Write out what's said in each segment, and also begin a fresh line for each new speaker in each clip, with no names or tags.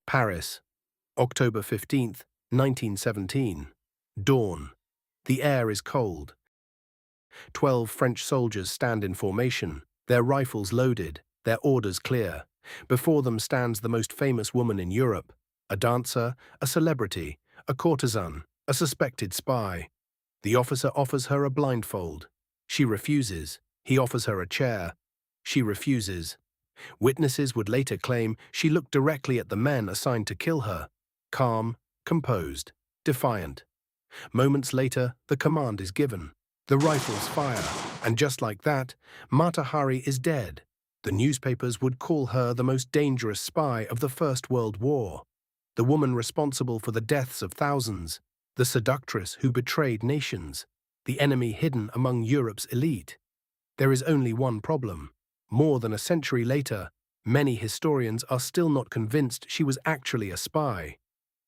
Paris, October 15th, 1917. Dawn. The air is cold. 12 French soldiers stand in formation, their rifles loaded, their orders clear. Before them stands the most famous woman in Europe, a dancer, a celebrity, a courtesan, a suspected spy. The officer offers her a blindfold. She refuses. He offers her a chair. She refuses. Witnesses would later claim she looked directly at the men assigned to kill her, calm, composed, defiant. Moments later, the command is given. The rifles fire, and just like that, Mata Hari is dead. The newspapers would call her the most dangerous spy of the First World War, the woman responsible for the deaths of thousands, the seductress who betrayed nations, the enemy hidden among Europe's elite. There is only one problem. More than a century later, many historians are still not convinced she was actually a spy.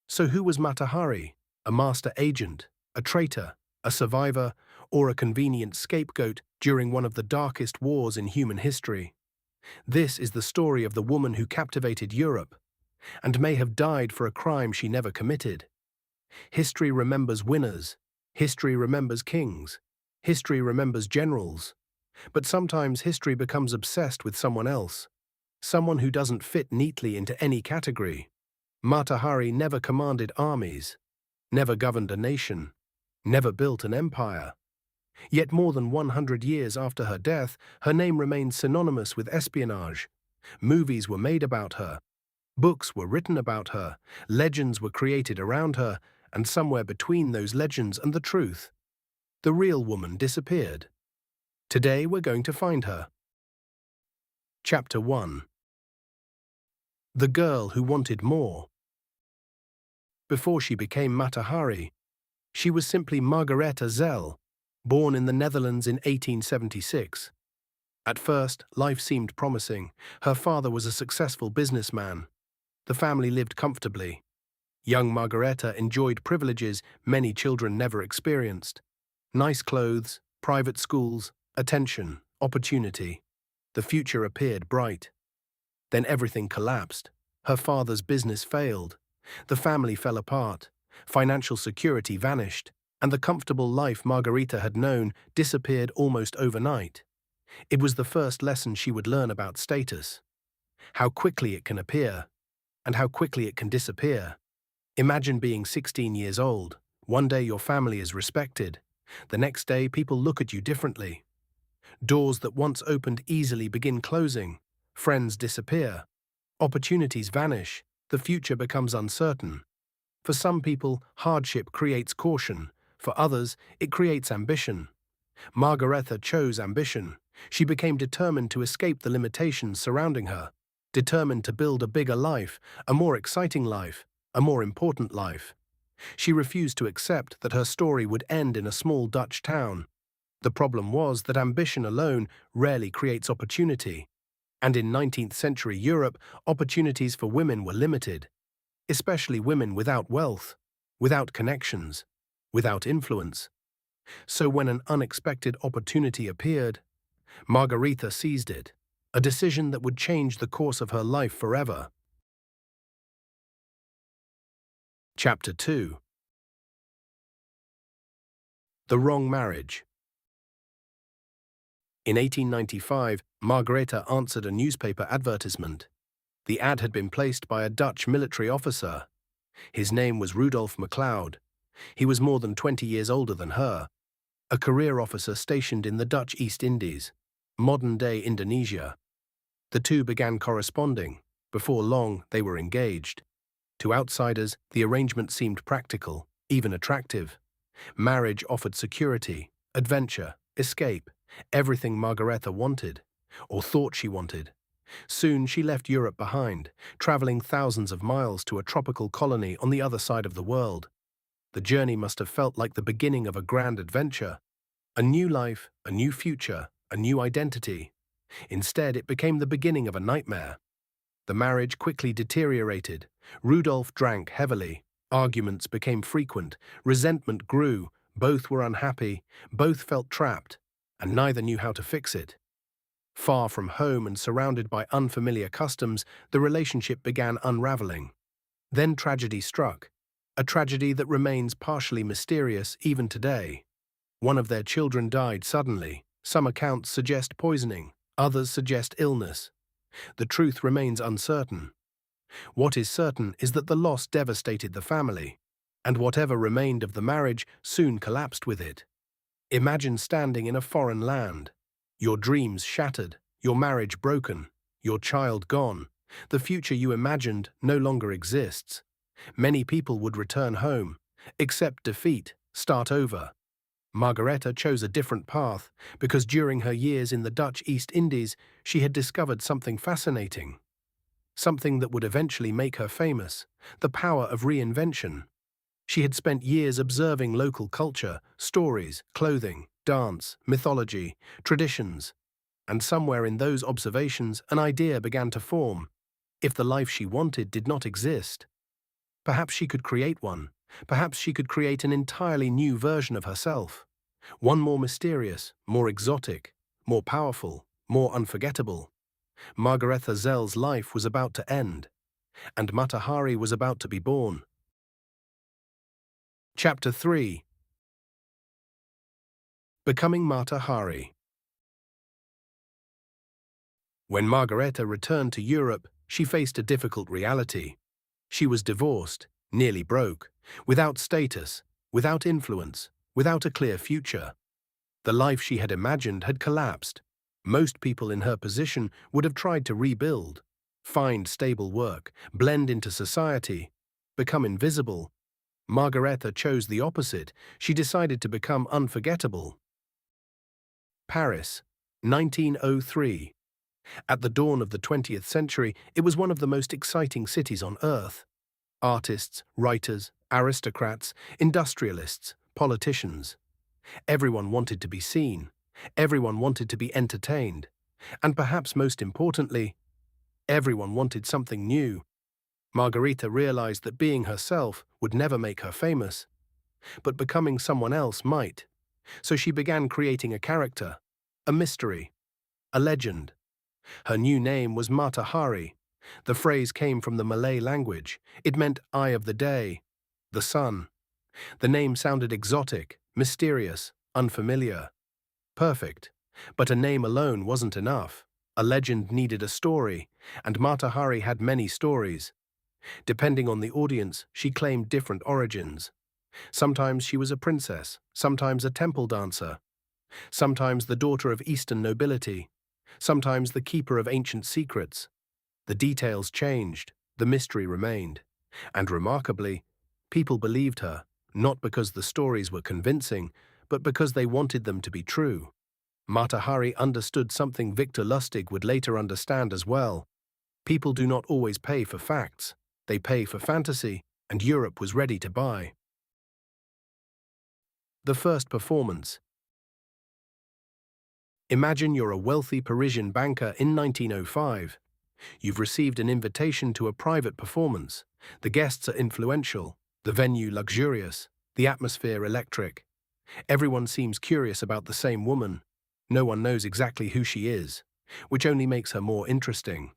So who was Mata Hari? A master agent, a traitor, a survivor, or a convenient scapegoat during one of the darkest wars in human history? This is the story of the woman who captivated Europe, and may have died for a crime she never committed. History remembers winners. History remembers kings. History remembers generals. But sometimes history becomes obsessed with someone else, someone who doesn't fit neatly into any category. Mata Hari never commanded armies, never governed a nation, never built an empire. Yet more than 100 years after her death, her name remains synonymous with espionage. Movies were made about her, books were written about her, legends were created around her, and somewhere between those legends and the truth, the real woman disappeared. Today we're going to find her. Chapter 1. The Girl Who Wanted More. Before she became Mata Hari, she was simply Margaretha Zell, born in the Netherlands in 1876. At first, life seemed promising. Her father was a successful businessman. The family lived comfortably. Young Margaretha enjoyed privileges many children never experienced. Nice clothes, private schools, attention, opportunity. The future appeared bright. Then everything collapsed. Her father's business failed. The family fell apart. Financial security vanished, and the comfortable life Margaretha had known disappeared almost overnight. It was the first lesson she would learn about status. How quickly it can appear, and how quickly it can disappear. Imagine being 16 years old. One day your family is respected. The next day people look at you differently. Doors that once opened easily begin closing. Friends disappear. Opportunities vanish. The future becomes uncertain. For some people, hardship creates caution. For others, it creates ambition. Margaretha chose ambition. She became determined to escape the limitations surrounding her, determined to build a bigger life, a more exciting life, a more important life. She refused to accept that her story would end in a small Dutch town. The problem was that ambition alone rarely creates opportunity. And in 19th century Europe, opportunities for women were limited, especially women without wealth, without connections, without influence. So when an unexpected opportunity appeared, Margaretha seized it, a decision that would change the course of her life forever. Chapter 2. The Wrong Marriage. In 1895, Margaretha answered a newspaper advertisement. The ad had been placed by a Dutch military officer. His name was Rudolf MacLeod. He was more than 20 years older than her, a career officer stationed in the Dutch East Indies, modern-day Indonesia. The two began corresponding. Before long, they were engaged. To outsiders, the arrangement seemed practical, even attractive. Marriage offered security, adventure, escape, everything Margaretha wanted, or thought she wanted. Soon she left Europe behind, traveling thousands of miles to a tropical colony on the other side of the world. The journey must have felt like the beginning of a grand adventure. A new life, a new future, a new identity. Instead, it became the beginning of a nightmare. The marriage quickly deteriorated. Rudolf drank heavily. Arguments became frequent. Resentment grew. Both were unhappy. Both felt trapped, and neither knew how to fix it. Far from home and surrounded by unfamiliar customs, the relationship began unraveling. Then tragedy struck, a tragedy that remains partially mysterious even today. One of their children died suddenly. Some accounts suggest poisoning, others suggest illness. The truth remains uncertain. What is certain is that the loss devastated the family, and whatever remained of the marriage soon collapsed with it. Imagine standing in a foreign land, your dreams shattered, your marriage broken, your child gone. The future you imagined no longer exists. Many people would return home, accept defeat, start over. Margaretha chose a different path because during her years in the Dutch East Indies, she had discovered something fascinating. Something that would eventually make her famous, the power of reinvention. She had spent years observing local culture, stories, clothing, dance, mythology, traditions, and somewhere in those observations an idea began to form. If the life she wanted did not exist, perhaps she could create one. Perhaps she could create an entirely new version of herself. One more mysterious, more exotic, more powerful, more unforgettable. Margaretha Zell's life was about to end, and Mata Hari was about to be born. Chapter 3. Becoming Mata Hari. When Margaretha returned to Europe, she faced a difficult reality. She was divorced, nearly broke, without status, without influence, without a clear future. The life she had imagined had collapsed. Most people in her position would have tried to rebuild, find stable work, blend into society, become invisible. Margaretha chose the opposite. She decided to become unforgettable. Paris, 1903. At the dawn of the 20th century, it was one of the most exciting cities on earth. Artists, writers, aristocrats, industrialists, politicians. Everyone wanted to be seen. Everyone wanted to be entertained. And perhaps most importantly, everyone wanted something new. Margaretha realized that being herself would never make her famous, but becoming someone else might. So she began creating a character, a mystery, a legend. Her new name was Mata Hari. The phrase came from the Malay language. It meant eye of the day, the sun. The name sounded exotic, mysterious, unfamiliar. Perfect. But a name alone wasn't enough. A legend needed a story, and Mata Hari had many stories. Depending on the audience, she claimed different origins. Sometimes she was a princess, sometimes a temple dancer, sometimes the daughter of Eastern nobility, sometimes the keeper of ancient secrets. The details changed, the mystery remained. And remarkably, people believed her, not because the stories were convincing, but because they wanted them to be true. Mata Hari understood something Victor Lustig would later understand as well. People do not always pay for facts. They pay for fantasy, and Europe was ready to buy. The first performance. Imagine you're a wealthy Parisian banker in 1905. You've received an invitation to a private performance. The guests are influential, the venue luxurious, the atmosphere electric. Everyone seems curious about the same woman. No one knows exactly who she is, which only makes her more interesting.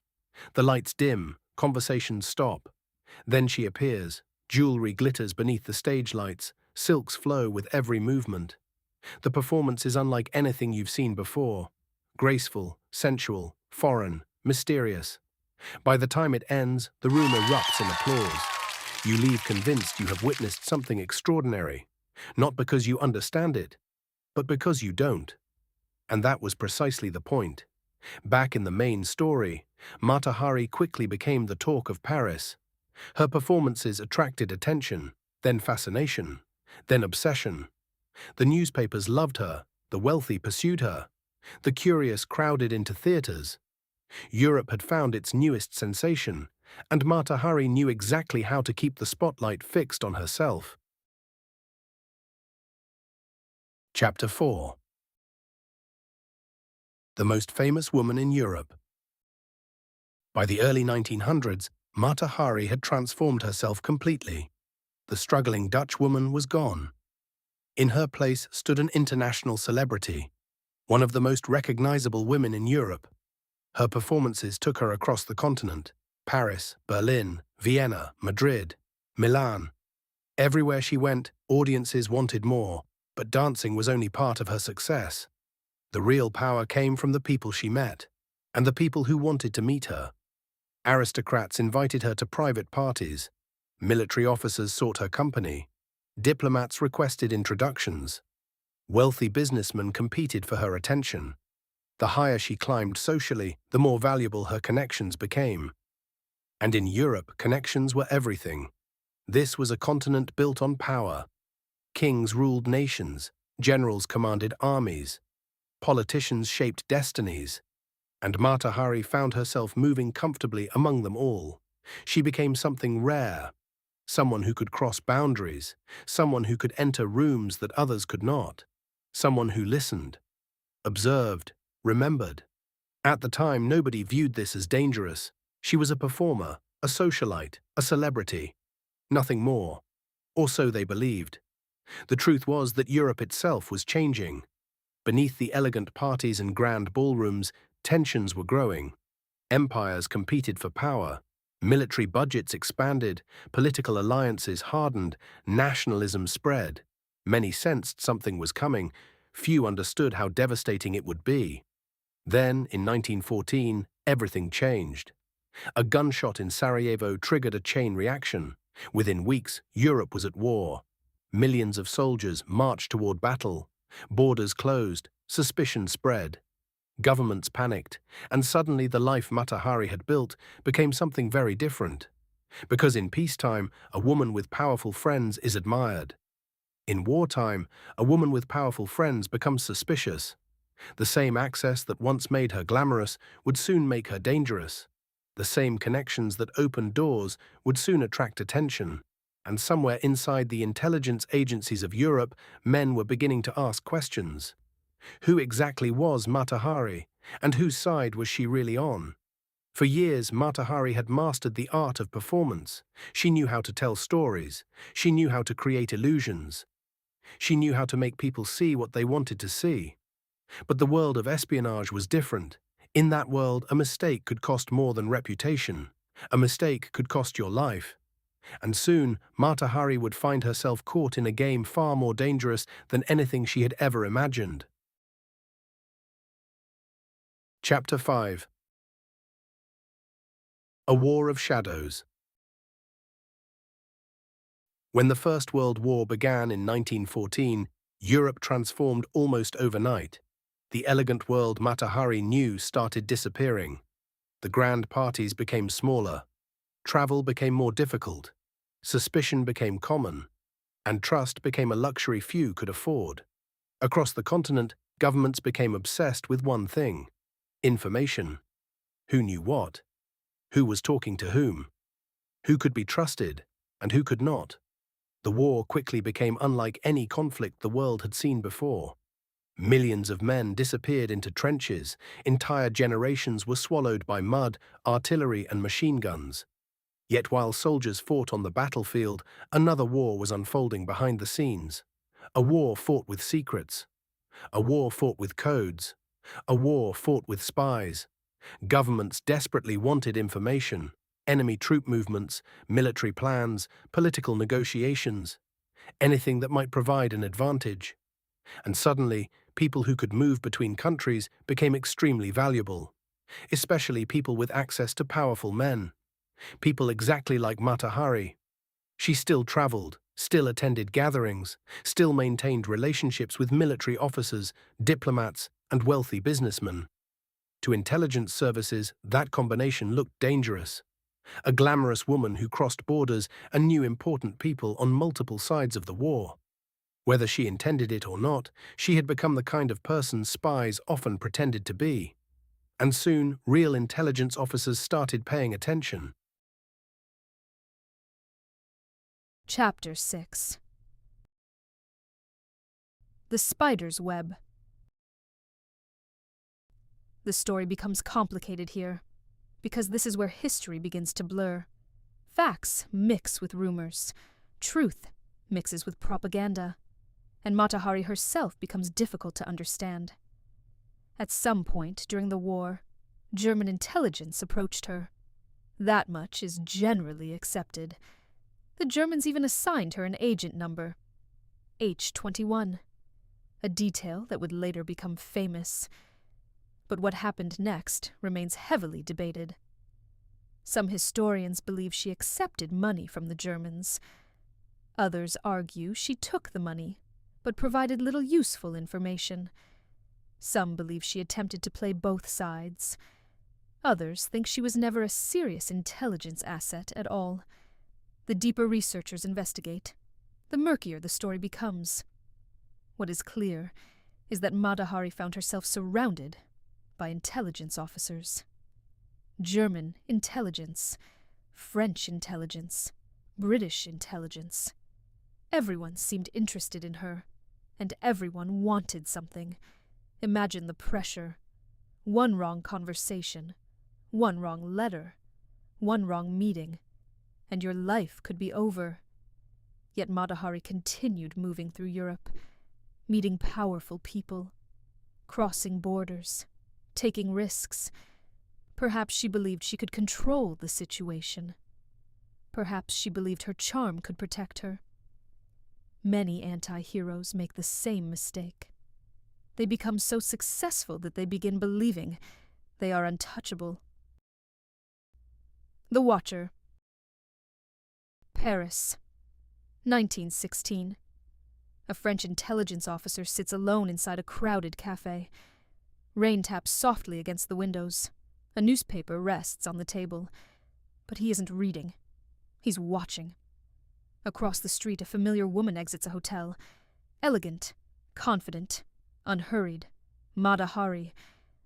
The lights dim, conversations stop. Then she appears. Jewelry glitters beneath the stage lights, silks flow with every movement. The performance is unlike anything you've seen before. Graceful, sensual, foreign, mysterious. By the time it ends, the room erupts in applause. You leave convinced you have witnessed something extraordinary, not because you understand it, but because you don't. And that was precisely the point. Back in the main story, Mata Hari quickly became the talk of Paris. Her performances attracted attention, then fascination, then obsession. The newspapers loved her, the wealthy pursued her, the curious crowded into theaters. Europe had found its newest sensation, and Mata Hari knew exactly how to keep the spotlight fixed on herself. Chapter 4. The most famous woman in Europe. By the early 1900s, Mata Hari had transformed herself completely. The struggling Dutch woman was gone. In her place stood an international celebrity, one of the most recognizable women in Europe. Her performances took her across the continent. Paris, Berlin, Vienna, Madrid, Milan. Everywhere she went, audiences wanted more, but dancing was only part of her success. The real power came from the people she met, and the people who wanted to meet her. Aristocrats invited her to private parties. Military officers sought her company. Diplomats requested introductions. Wealthy businessmen competed for her attention. The higher she climbed socially, the more valuable her connections became. And in Europe, connections were everything. This was a continent built on power. Kings ruled nations, generals commanded armies, politicians shaped destinies, and Mata Hari found herself moving comfortably among them all. She became something rare, someone who could cross boundaries, someone who could enter rooms that others could not, someone who listened, observed, remembered. At the time, nobody viewed this as dangerous. She was a performer, a socialite, a celebrity. Nothing more. Or so they believed. The truth was that Europe itself was changing. Beneath the elegant parties and grand ballrooms, tensions were growing. Empires competed for power. Military budgets expanded, political alliances hardened, nationalism spread. Many sensed something was coming. Few understood how devastating it would be. Then, in 1914, everything changed. A gunshot in Sarajevo triggered a chain reaction. Within weeks, Europe was at war. Millions of soldiers marched toward battle. Borders closed, suspicion spread. Governments panicked, and suddenly the life Mata Hari had built became something very different. Because in peacetime, a woman with powerful friends is admired. In wartime, a woman with powerful friends becomes suspicious. The same access that once made her glamorous would soon make her dangerous. The same connections that opened doors would soon attract attention. And somewhere inside the intelligence agencies of Europe, men were beginning to ask questions. Who exactly was Mata Hari, and whose side was she really on? For years, Mata Hari had mastered the art of performance. She knew how to tell stories. She knew how to create illusions. She knew how to make people see what they wanted to see. But the world of espionage was different. In that world, a mistake could cost more than reputation. A mistake could cost your life. And soon, Mata Hari would find herself caught in a game far more dangerous than anything she had ever imagined. Chapter 5. A War of Shadows. When the First World War began in 1914, Europe transformed almost overnight. The elegant world Mata Hari knew started disappearing. The grand parties became smaller. Travel became more difficult. Suspicion became common. And trust became a luxury few could afford. Across the continent, governments became obsessed with one thing: information. Who knew what? Who was talking to whom? Who could be trusted, and who could not? The war quickly became unlike any conflict the world had seen before. Millions of men disappeared into trenches. Entire generations were swallowed by mud, artillery, and machine guns. Yet while soldiers fought on the battlefield, another war was unfolding behind the scenes. A war fought with secrets. A war fought with codes. A war fought with spies. Governments desperately wanted information: enemy troop movements, military plans, political negotiations, anything that might provide an advantage. And suddenly, people who could move between countries became extremely valuable, especially people with access to powerful men. People exactly like Mata Hari. She still traveled, still attended gatherings, still maintained relationships with military officers, diplomats, and wealthy businessmen. To intelligence services, that combination looked dangerous. A glamorous woman who crossed borders and knew important people on multiple sides of the war. Whether she intended it or not, she had become the kind of person spies often pretended to be. And soon, real intelligence officers started paying attention.
Chapter 6. The Spider's Web. The story becomes complicated here, because this is where history begins to blur. Facts mix with rumors. Truth mixes with propaganda. And Mata Hari herself becomes difficult to understand. At some point during the war, German intelligence approached her. That much is generally accepted. The Germans even assigned her an agent number, H-21, a detail that would later become famous. But what happened next remains heavily debated. Some historians believe she accepted money from the Germans. Others argue she took the money, but provided little useful information. Some believe she attempted to play both sides. Others think she was never a serious intelligence asset at all. The deeper researchers investigate, the murkier the story becomes. What is clear is that Mata Hari found herself surrounded by intelligence officers. German intelligence, French intelligence, British intelligence. Everyone seemed interested in her, and everyone wanted something. Imagine the pressure. One wrong conversation, one wrong letter, one wrong meeting, and your life could be over. Yet Mata Hari continued moving through Europe, meeting powerful people, crossing borders, taking risks. Perhaps she believed she could control the situation. Perhaps she believed her charm could protect her. Many anti-heroes make the same mistake. They become so successful that they begin believing they are untouchable. The Watcher. Paris, 1916. A French intelligence officer sits alone inside a crowded cafe. Rain taps softly against the windows. A newspaper rests on the table. But he isn't reading. He's watching. Across the street, a familiar woman exits a hotel. Elegant, confident, unhurried. Mata Hari.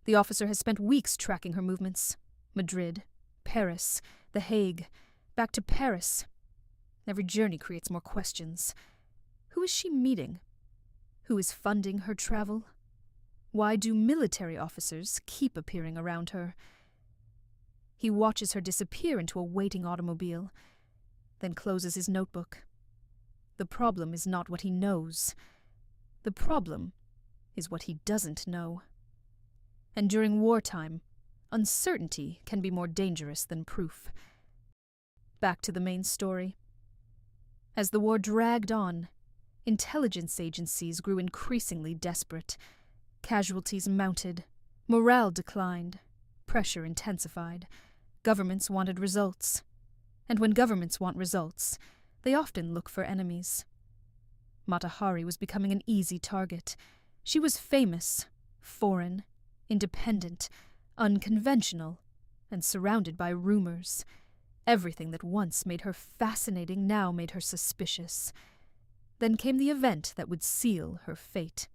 The officer has spent weeks tracking her movements. Madrid, Paris, The Hague, back to Paris. Every journey creates more questions. Who is she meeting? Who is funding her travel? Why do military officers keep appearing around her? He watches her disappear into a waiting automobile, then closes his notebook. The problem is not what he knows. The problem is what he doesn't know. And during wartime, uncertainty can be more dangerous than proof. Back to the main story. As the war dragged on, intelligence agencies grew increasingly desperate. Casualties mounted, morale declined, pressure intensified. Governments wanted results. And when governments want results, they often look for enemies. Mata Hari was becoming an easy target. She was famous, foreign, independent, unconventional, and surrounded by rumors. Everything that once made her fascinating now made her suspicious. Then came the event that would seal her fate.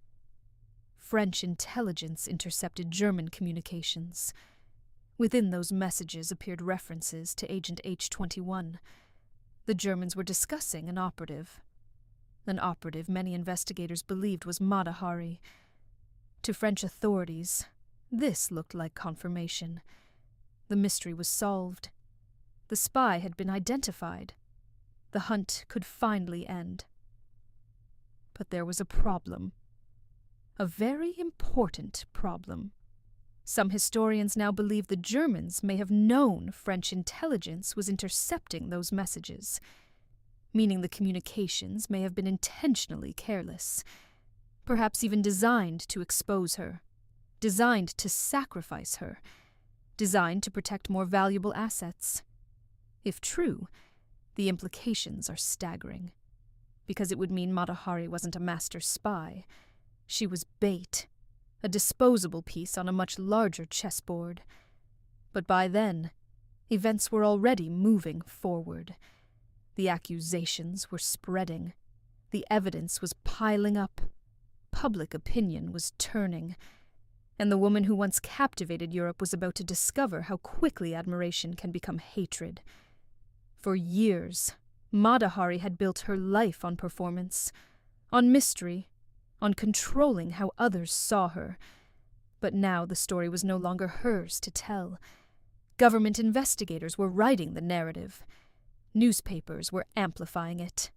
French intelligence intercepted German communications. Within those messages appeared references to Agent H-21. The Germans were discussing an operative. An operative many investigators believed was Mata Hari. To French authorities, this looked like confirmation. The mystery was solved. The spy had been identified. The hunt could finally end. But there was a problem. A very important problem. Some historians now believe the Germans may have known French intelligence was intercepting those messages, meaning the communications may have been intentionally careless, perhaps even designed to expose her, designed to sacrifice her, designed to protect more valuable assets. If true, the implications are staggering, because it would mean Mata Hari wasn't a master spy. She was bait, a disposable piece on a much larger chessboard. But by then, events were already moving forward. The accusations were spreading. The evidence was piling up. Public opinion was turning. And the woman who once captivated Europe was about to discover how quickly admiration can become hatred. For years, Mata Hari had built her life on performance, on mystery, on controlling how others saw her. But now the story was no longer hers to tell. Government investigators were writing the narrative. Newspapers were amplifying it.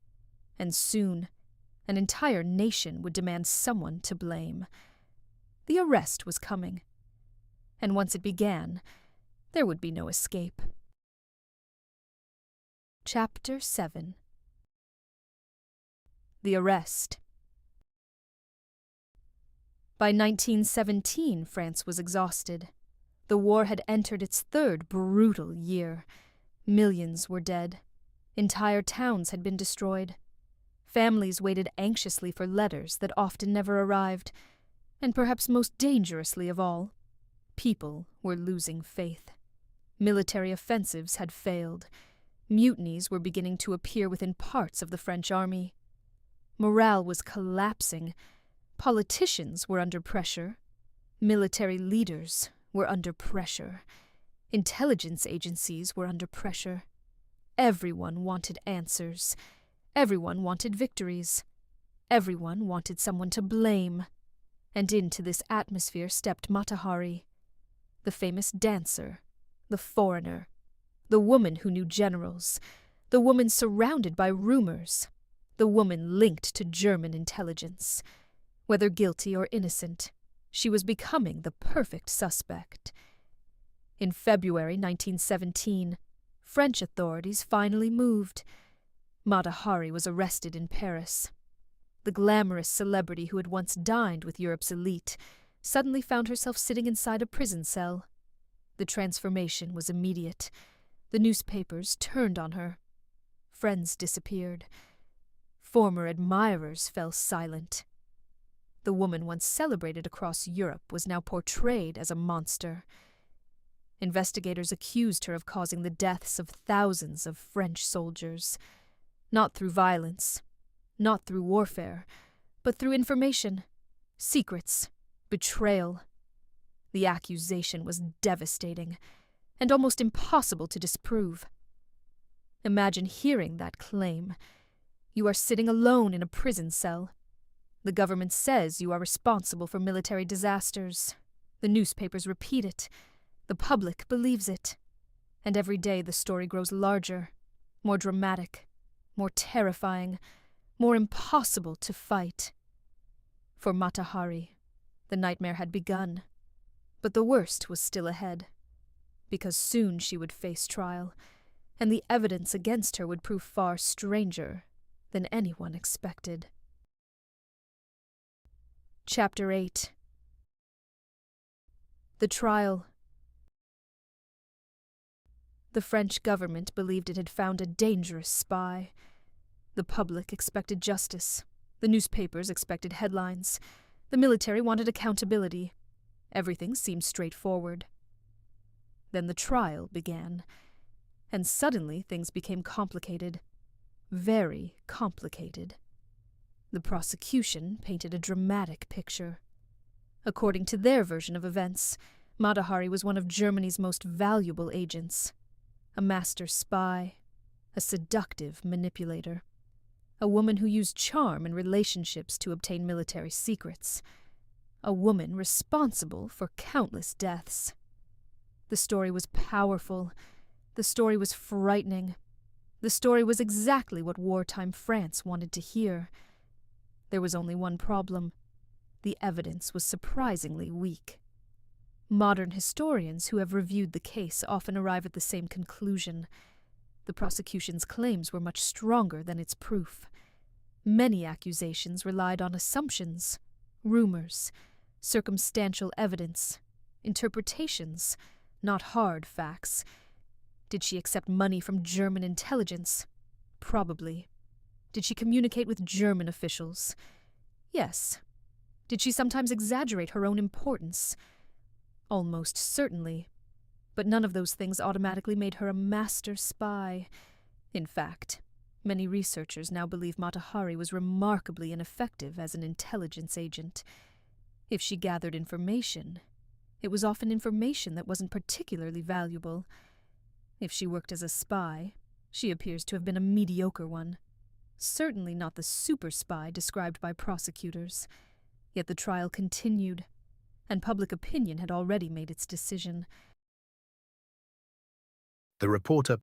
And soon, an entire nation would demand someone to blame. The arrest was coming. And once it began, there would be no escape. Chapter 7. The Arrest. By 1917, France was exhausted. The war had entered its third brutal year. Millions were dead. Entire towns had been destroyed. Families waited anxiously for letters that often never arrived. And perhaps most dangerously of all, people were losing faith. Military offensives had failed. Mutinies were beginning to appear within parts of the French army. Morale was collapsing. Politicians were under pressure. Military leaders were under pressure. Intelligence agencies were under pressure. Everyone wanted answers. Everyone wanted victories. Everyone wanted someone to blame. And into this atmosphere stepped Mata Hari, the famous dancer, the foreigner, the woman who knew generals, the woman surrounded by rumors, the woman linked to German intelligence. Whether guilty or innocent, she was becoming the perfect suspect. In February 1917, French authorities finally moved. Mata Hari was arrested in Paris. The glamorous celebrity who had once dined with Europe's elite suddenly found herself sitting inside a prison cell. The transformation was immediate. The newspapers turned on her. Friends disappeared. Former admirers fell silent. The woman once celebrated across Europe was now portrayed as a monster. Investigators accused her of causing the deaths of thousands of French soldiers, not through violence, not through warfare, but through information, secrets, betrayal. The accusation was devastating and almost impossible to disprove. Imagine hearing that claim. You are sitting alone in a prison cell. The government says you are responsible for military disasters. The newspapers repeat it. The public believes it. And every day the story grows larger, more dramatic, more terrifying, more impossible to fight. For Mata Hari, the nightmare had begun, but the worst was still ahead, because soon she would face trial, and the evidence against her would prove far stranger than anyone expected. Chapter 8. The Trial. The French government believed it had found a dangerous spy. The public expected justice. The newspapers expected headlines. The military wanted accountability. Everything seemed straightforward. Then the trial began, and suddenly things became complicated. Very complicated. The prosecution painted a dramatic picture. According to their version of events, Mata Hari was one of Germany's most valuable agents. A master spy, a seductive manipulator, a woman who used charm and relationships to obtain military secrets, a woman responsible for countless deaths. The story was powerful. The story was frightening. The story was exactly what wartime France wanted to hear. There was only one problem. The evidence was surprisingly weak. Modern historians who have reviewed the case often arrive at the same conclusion. The prosecution's claims were much stronger than its proof. Many accusations relied on assumptions, rumors, circumstantial evidence, interpretations, not hard facts. Did she accept money from German intelligence? Probably. Did she communicate with German officials? Yes. Did she sometimes exaggerate her own importance? Almost certainly. But none of those things automatically made her a master spy. In fact, many researchers now believe Mata Hari was remarkably ineffective as an intelligence agent. If she gathered information, it was often information that wasn't particularly valuable. If she worked as a spy, she appears to have been a mediocre one. Certainly not the super spy described by prosecutors. Yet the trial continued, and public opinion had already made its decision.
The reporter.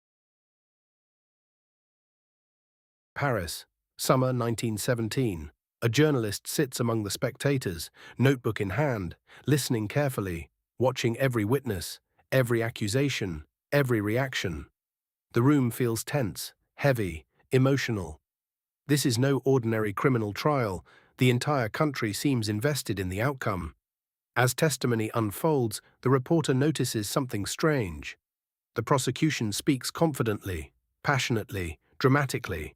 Paris, summer 1917. A journalist sits among the spectators, notebook in hand, listening carefully, watching every witness, every accusation, every reaction. The room feels tense, heavy, emotional. This is no ordinary criminal trial. The entire country seems invested in the outcome. As testimony unfolds, the reporter notices something strange. The prosecution speaks confidently, passionately, dramatically.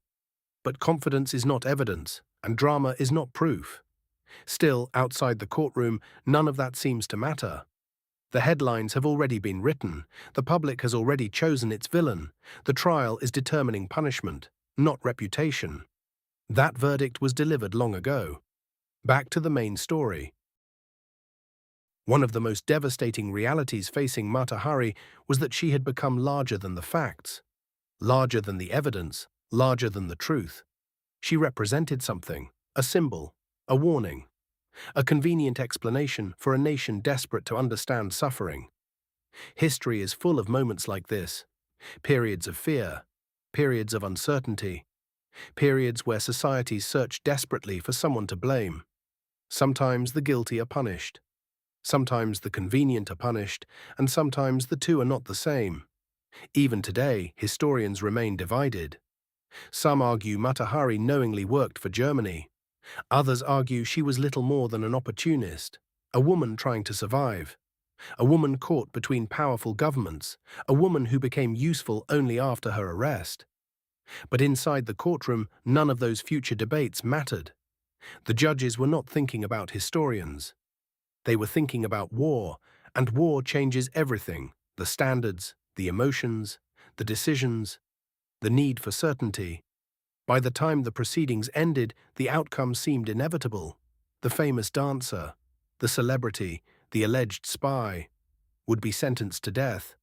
But confidence is not evidence, and drama is not proof. Still, outside the courtroom, none of that seems to matter. The headlines have already been written. The public has already chosen its villain. The trial is determining punishment, not reputation. That verdict was delivered long ago. Back to the main story. One of the most devastating realities facing Mata Hari was that she had become larger than the facts, larger than the evidence, larger than the truth. She represented something, a symbol, a warning, a convenient explanation for a nation desperate to understand suffering. History is full of moments like this, periods of fear, periods of uncertainty, periods where societies search desperately for someone to blame. Sometimes the guilty are punished. Sometimes the convenient are punished, and sometimes the two are not the same. Even today, historians remain divided. Some argue Mata Hari knowingly worked for Germany. Others argue she was little more than an opportunist, a woman trying to survive, a woman caught between powerful governments, a woman who became useful only after her arrest. But inside the courtroom, none of those future debates mattered. The judges were not thinking about historians. They were thinking about war, and war changes everything: the standards, the emotions, the decisions, the need for certainty. By the time the proceedings ended, the outcome seemed inevitable. The famous dancer, the celebrity, the alleged spy, would be sentenced to death.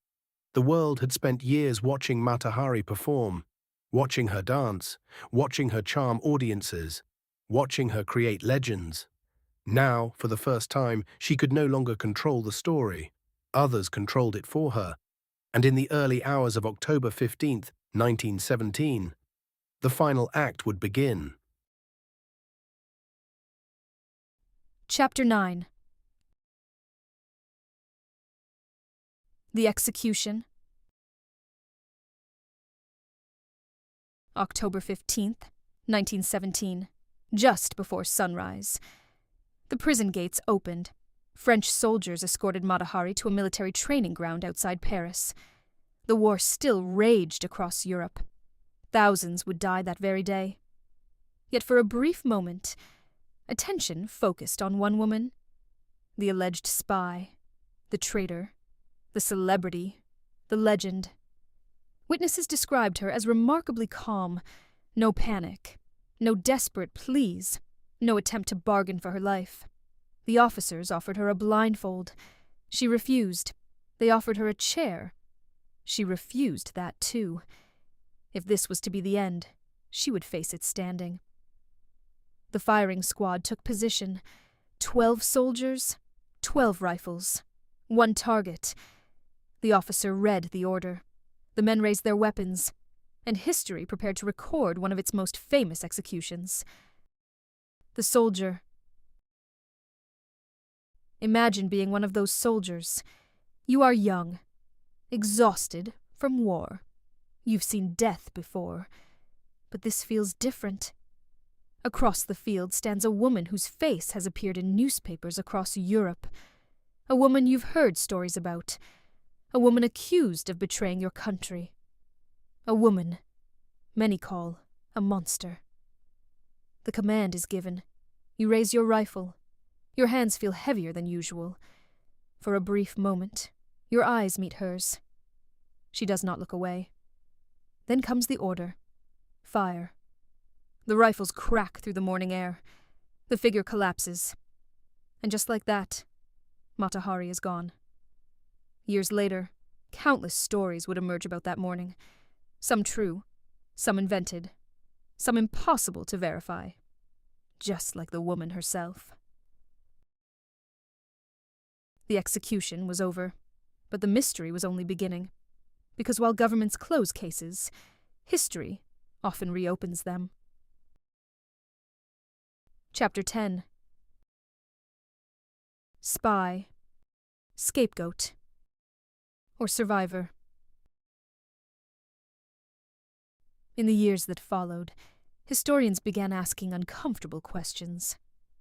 The world had spent years watching Mata Hari perform, watching her dance, watching her charm audiences, watching her create legends. Now, for the first time, she could no longer control the story. Others controlled it for her. And in the early hours of October 15th, 1917, the final act would begin.
Chapter 9. The Execution. October 15th, 1917, just before sunrise. The prison gates opened. French soldiers escorted Mata Hari to a military training ground outside Paris. The war still raged across Europe. Thousands would die that very day. Yet for a brief moment, attention focused on one woman: the alleged spy, the traitor, the celebrity, the legend. Witnesses described her as remarkably calm, no panic, no desperate pleas, no attempt to bargain for her life. The officers offered her a blindfold. She refused. They offered her a chair. She refused that too. If this was to be the end, she would face it standing. The firing squad took position. 12 soldiers, 12 rifles, 1 target. The officer read the order. The men raised their weapons, and history prepared to record one of its most famous executions. The soldier. Imagine being one of those soldiers. You are young, exhausted from war. You've seen death before, but this feels different. Across the field stands a woman whose face has appeared in newspapers across Europe. A woman you've heard stories about. A woman accused of betraying your country. A woman many call a monster. The command is given. You raise your rifle. Your hands feel heavier than usual. For a brief moment, your eyes meet hers. She does not look away. Then comes the order. Fire. The rifles crack through the morning air. The figure collapses. And just like that, Mata Hari is gone. Years later, countless stories would emerge about that morning. Some true, some invented, some impossible to verify. Just like the woman herself. The execution was over, but the mystery was only beginning. Because while governments close cases, history often reopens them. Chapter 10. Spy, Scapegoat, or Survivor. In the years that followed, historians began asking uncomfortable questions.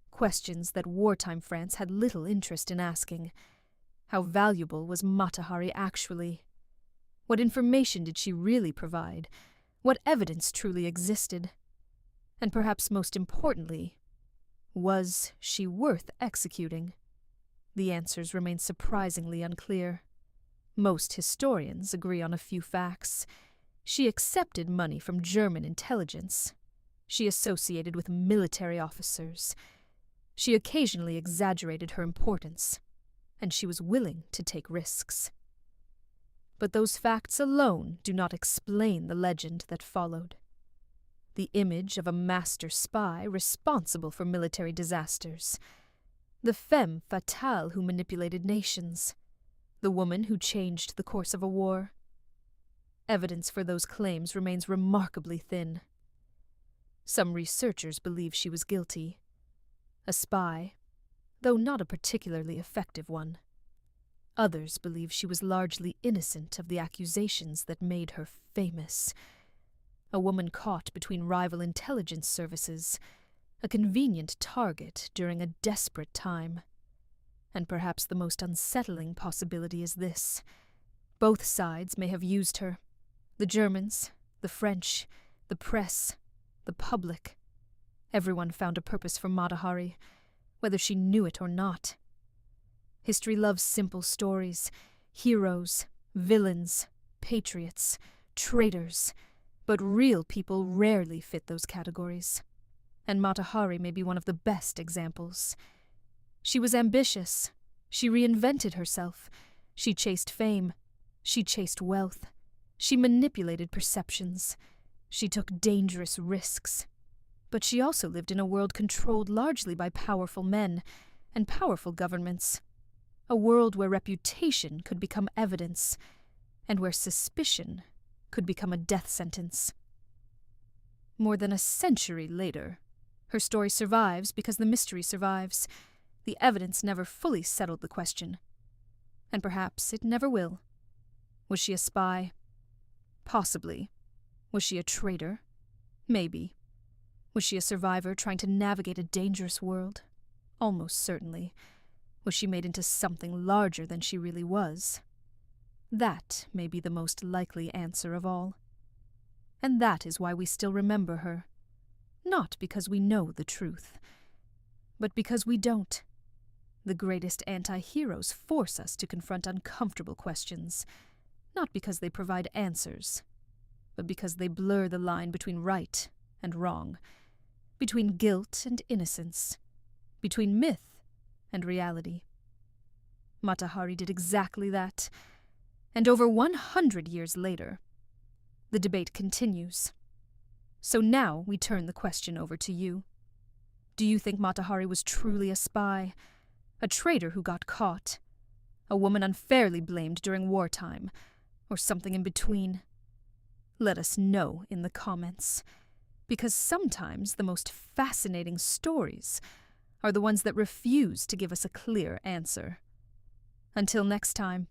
Questions that wartime France had little interest in asking. How valuable was Mata Hari actually? What information did she really provide? What evidence truly existed? And perhaps most importantly, was she worth executing? The answers remain surprisingly unclear. Most historians agree on a few facts. She accepted money from German intelligence. She associated with military officers. She occasionally exaggerated her importance, and she was willing to take risks. But those facts alone do not explain the legend that followed. The image of a master spy responsible for military disasters. The femme fatale who manipulated nations. The woman who changed the course of a war. Evidence for those claims remains remarkably thin. Some researchers believe she was guilty. A spy, though not a particularly effective one. Others believe she was largely innocent of the accusations that made her famous. A woman caught between rival intelligence services, a convenient target during a desperate time. And perhaps the most unsettling possibility is this. Both sides may have used her. The Germans, the French, the press, the public. Everyone found a purpose for Mata Hari, whether she knew it or not. History loves simple stories, heroes, villains, patriots, traitors, but real people rarely fit those categories. And Mata Hari may be one of the best examples. She was ambitious. She reinvented herself. She chased fame. She chased wealth. She manipulated perceptions. She took dangerous risks. But she also lived in a world controlled largely by powerful men and powerful governments. A world where reputation could become evidence, and where suspicion could become a death sentence. More than a century later, her story survives because the mystery survives. The evidence never fully settled the question. And perhaps it never will. Was she a spy? Possibly. Was she a traitor? Maybe. Was she a survivor trying to navigate a dangerous world? Almost certainly. Was she made into something larger than she really was? That may be the most likely answer of all. And that is why we still remember her. Not because we know the truth, but because we don't. The greatest anti-heroes force us to confront uncomfortable questions, not because they provide answers, but because they blur the line between right and wrong, between guilt and innocence, between myth and reality. Mata Hari did exactly that, and over 100 years later, the debate continues. So now we turn the question over to you. Do you think Mata Hari was truly a spy, a traitor who got caught, a woman unfairly blamed during wartime, or something in between? Let us know in the comments, because sometimes the most fascinating stories are the ones that refuse to give us a clear answer. Until next time.